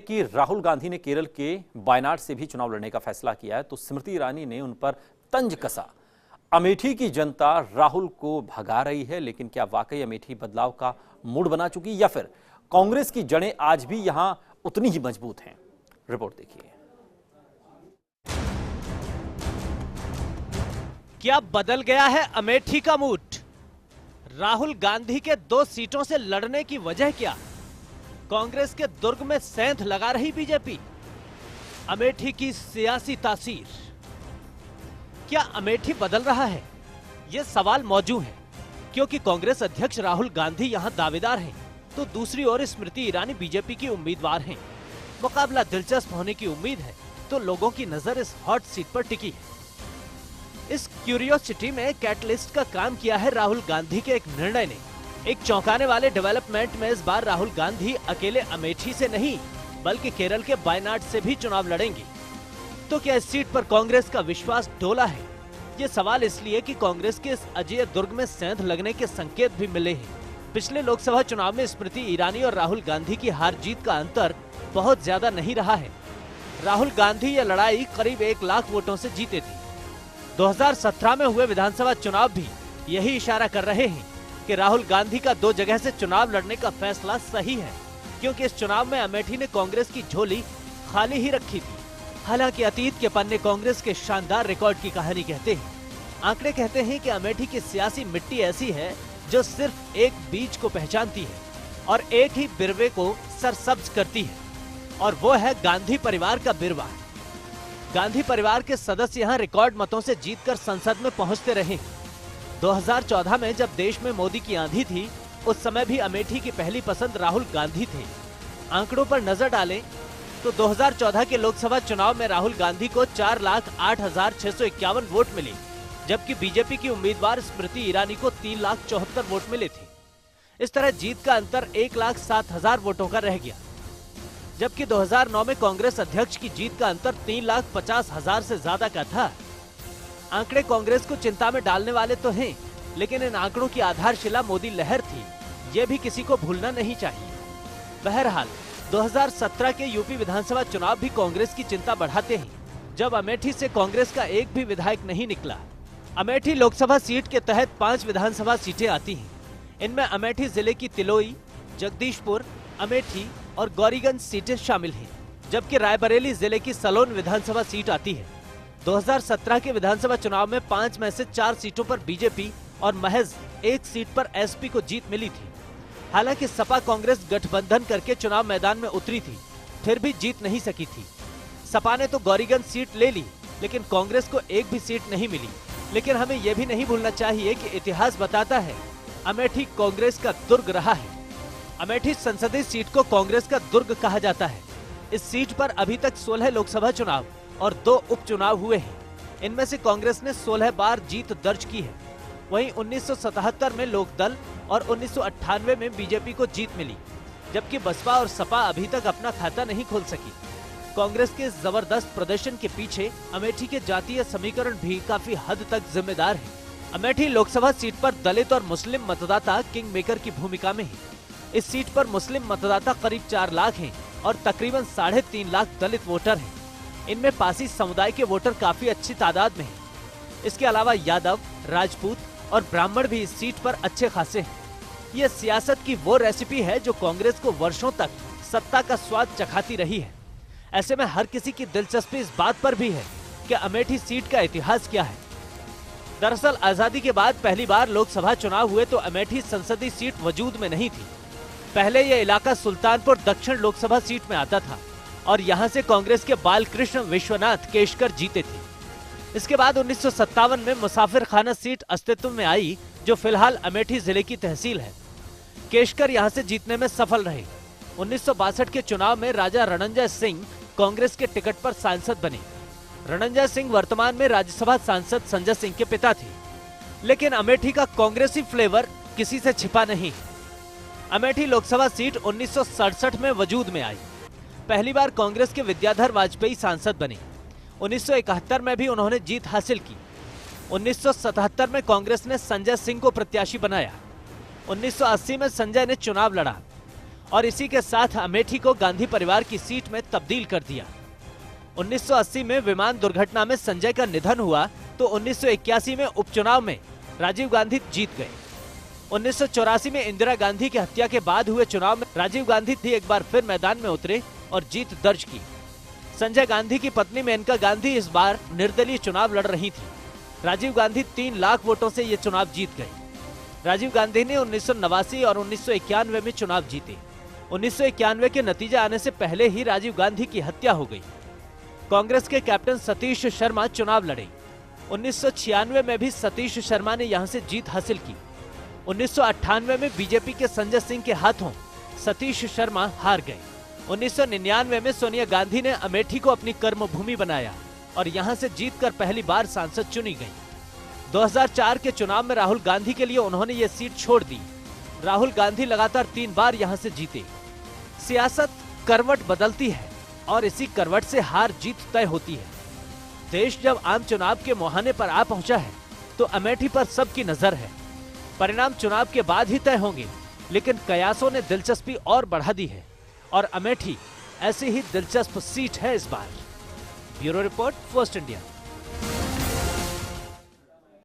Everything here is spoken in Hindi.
कि राहुल गांधी ने केरल के वायनाड से भी चुनाव लड़ने का फैसला किया है, तो स्मृति ईरानी ने उन पर तंज कसा। अमेठी की जनता राहुल को भगा रही है, लेकिन क्या वाकई अमेठी बदलाव का मूड बना चुकी, या फिर कांग्रेस की जड़ें आज भी यहां उतनी ही मजबूत हैं? रिपोर्ट देखिए। क्या बदल गया है अमेठी का मूड? राहुल गांधी के 2 सीटों से लड़ने की वजह क्या? कांग्रेस के दुर्ग में सेंध लगा रही बीजेपी। अमेठी की सियासी तासीर, क्या अमेठी बदल रहा है? यह सवाल मौजूद है, क्योंकि कांग्रेस अध्यक्ष राहुल गांधी यहां दावेदार हैं, तो दूसरी ओर स्मृति ईरानी बीजेपी की उम्मीदवार हैं। मुकाबला दिलचस्प होने की उम्मीद है, तो लोगों की नजर इस हॉट सीट पर टिकी है। इस क्यूरियोसिटी में कैटलिस्ट का काम किया है राहुल गांधी के एक निर्णय ने। एक चौंकाने वाले डेवलपमेंट में इस बार राहुल गांधी अकेले अमेठी से नहीं, बल्कि केरल के वायनाड से भी चुनाव लड़ेंगे। तो क्या इस सीट पर कांग्रेस का विश्वास डोला है? ये सवाल इसलिए कि कांग्रेस के इस अजय दुर्ग में सेंध लगने के संकेत भी मिले हैं। पिछले लोकसभा चुनाव में स्मृति ईरानी और राहुल गांधी की हार जीत का अंतर बहुत ज्यादा नहीं रहा है। राहुल गांधी यह लड़ाई करीब 1 लाख वोटों से जीते थे। 2017 में हुए विधानसभा चुनाव भी यही इशारा कर रहे हैं कि राहुल गांधी का 2 जगह से चुनाव लड़ने का फैसला सही है, क्योंकि इस चुनाव में अमेठी ने कांग्रेस की झोली खाली ही रखी थी। हालांकि अतीत के पन्ने कांग्रेस के शानदार रिकॉर्ड की कहानी कहते हैं। आंकड़े कहते हैं कि अमेठी की सियासी मिट्टी ऐसी है जो सिर्फ एक बीज को पहचानती है और एक ही बिरवे को सरसब्ज करती है, और वो है गांधी परिवार का बिरवा। गांधी परिवार के सदस्य यहां रिकॉर्ड मतों से जीतकर संसद में पहुंचते रहे। 2014 में जब देश में मोदी की आंधी थी, उस समय भी अमेठी की पहली पसंद राहुल गांधी थे। आंकड़ों पर नजर डालें तो 2014 के लोकसभा चुनाव में राहुल गांधी को 4,08,651 वोट मिले, जबकि बीजेपी की उम्मीदवार स्मृति ईरानी को 3,74,000 वोट मिले थे। इस तरह जीत का अंतर 1,07,000 वोटों का रह गया, जबकि 2009 में कांग्रेस अध्यक्ष की जीत का अंतर 3,50,000 से ज्यादा का था। आंकड़े कांग्रेस को चिंता में डालने वाले तो हैं, लेकिन इन आंकड़ों की आधारशिला मोदी लहर थी, ये भी किसी को भूलना नहीं चाहिए। बहरहाल 2017 के यूपी विधानसभा चुनाव भी कांग्रेस की चिंता बढ़ाते हैं, जब अमेठी से कांग्रेस का एक भी विधायक नहीं निकला। अमेठी लोकसभा सीट के तहत 5 विधानसभा सीटें आती हैं। इनमें अमेठी जिले की तिलोई, जगदीशपुर, अमेठी और गौरीगंज सीटें शामिल हैं, जबकि रायबरेली जिले की सलोन विधानसभा सीट आती है। 2017 के विधानसभा चुनाव में 5 में से 4 सीटों पर बीजेपी और महज 1 सीट पर एसपी को जीत मिली थी। हालांकि सपा कांग्रेस गठबंधन करके चुनाव मैदान में उतरी थी, फिर भी जीत नहीं सकी थी। सपा ने तो गौरीगंज सीट ले ली, लेकिन कांग्रेस को एक भी सीट नहीं मिली। लेकिन हमें यह भी नहीं भूलना चाहिए कि इतिहास बताता है, अमेठी कांग्रेस का दुर्ग रहा है। अमेठी संसदीय सीट को कांग्रेस का दुर्ग कहा जाता है। इस सीट पर अभी तक 16 लोकसभा चुनाव और 2 उपचुनाव हुए हैं। इनमें से कांग्रेस ने 16 बार जीत दर्ज की है। वहीं 1977 में लोकदल और 1998 में बीजेपी को जीत मिली, जबकि बसपा और सपा अभी तक अपना खाता नहीं खोल सकी। कांग्रेस के जबरदस्त प्रदर्शन के पीछे अमेठी के जातीय समीकरण भी काफी हद तक जिम्मेदार है। अमेठी लोकसभा सीट पर दलित और मुस्लिम मतदाता किंग मेकर की भूमिका में है। इस सीट पर मुस्लिम मतदाता करीब 4 लाख हैं और तकरीबन 3.5 लाख दलित वोटर हैं। इनमें पासी समुदाय के वोटर काफी अच्छी तादाद में हैं। इसके अलावा यादव, राजपूत और ब्राह्मण भी इस सीट पर अच्छे खासे हैं। ये सियासत की वो रेसिपी है जो कांग्रेस को वर्षों तक सत्ता का स्वाद चखाती रही है। ऐसे में हर किसी की दिलचस्पी इस बात पर भी है कि अमेठी सीट का इतिहास क्या है। दरअसल आजादी के बाद पहली बार लोकसभा चुनाव हुए तो अमेठी संसदीय सीट वजूद में नहीं थी। पहले यह इलाका सुल्तानपुर दक्षिण लोकसभा सीट में आता था और यहां से कांग्रेस के बालकृष्ण विश्वनाथ केशकर जीते थे। इसके बाद 1957 में मुसाफिर खाना सीट अस्तित्व में आई, जो फिलहाल अमेठी जिले की तहसील है। केशकर यहां से जीतने में सफल रहे। 1962 के चुनाव में राजा रणंजय सिंह कांग्रेस के टिकट पर सांसद बने। रणंजय सिंह वर्तमान में राज्यसभा सांसद संजय सिंह के पिता थे। लेकिन अमेठी का कांग्रेसी फ्लेवर किसी से छिपा नहीं। अमेठी लोकसभा सीट 1967 में वजूद में आई। पहली बार कांग्रेस के विद्याधर वाजपेयी सांसद बने। 1971 में भी उन्होंने जीत हासिल की। 1977 में कांग्रेस ने संजय सिंह को प्रत्याशी बनाया। 1980 में संजय ने चुनाव लड़ा। और इसी के साथ अमेठी को गांधी परिवार की सीट में तब्दील कर दिया। 1980 में विमान दुर्घटना में संजय का निधन हुआ तो 1981 में उपचुनाव में राजीव गांधी जीत गए। 1984 में इंदिरा गांधी की हत्या के बाद हुए चुनाव में राजीव गांधी भी एक बार फिर मैदान में उतरे और जीत दर्ज की। संजय गांधी की पत्नी मेनका गांधी इस बार निर्दलीय चुनाव लड़ रही थी। राजीव गांधी 3 लाख वोटों से ये चुनाव जीत गए। राजीव गांधी ने 1989 और 1991 में चुनाव जीते। 1991 के नतीजे आने से पहले ही राजीव गांधी की हत्या हो गई। कांग्रेस के कैप्टन सतीश शर्मा चुनाव लड़े। 1996 में भी सतीश शर्मा ने यहां से जीत हासिल की। 1998 में बीजेपी के संजय सिंह के हाथों सतीश शर्मा हार गए। 1999 में सोनिया गांधी ने अमेठी को अपनी कर्मभूमि बनाया और यहां से जीतकर पहली बार सांसद चुनी गई। 2004 के चुनाव में राहुल गांधी के लिए उन्होंने ये सीट छोड़ दी। राहुल गांधी लगातार 3 बार यहां से जीते। सियासत करवट बदलती है और इसी करवट से हार जीत तय होती है। देश जब आम चुनाव के मुहाने पर आ पहुंचा है तो अमेठी पर सबकी नजर है। परिणाम चुनाव के बाद ही तय होंगे, लेकिन कयासों ने दिलचस्पी और बढ़ा दी है और अमेठी ऐसी ही दिलचस्प सीट है इस बार। Bureau report, first India.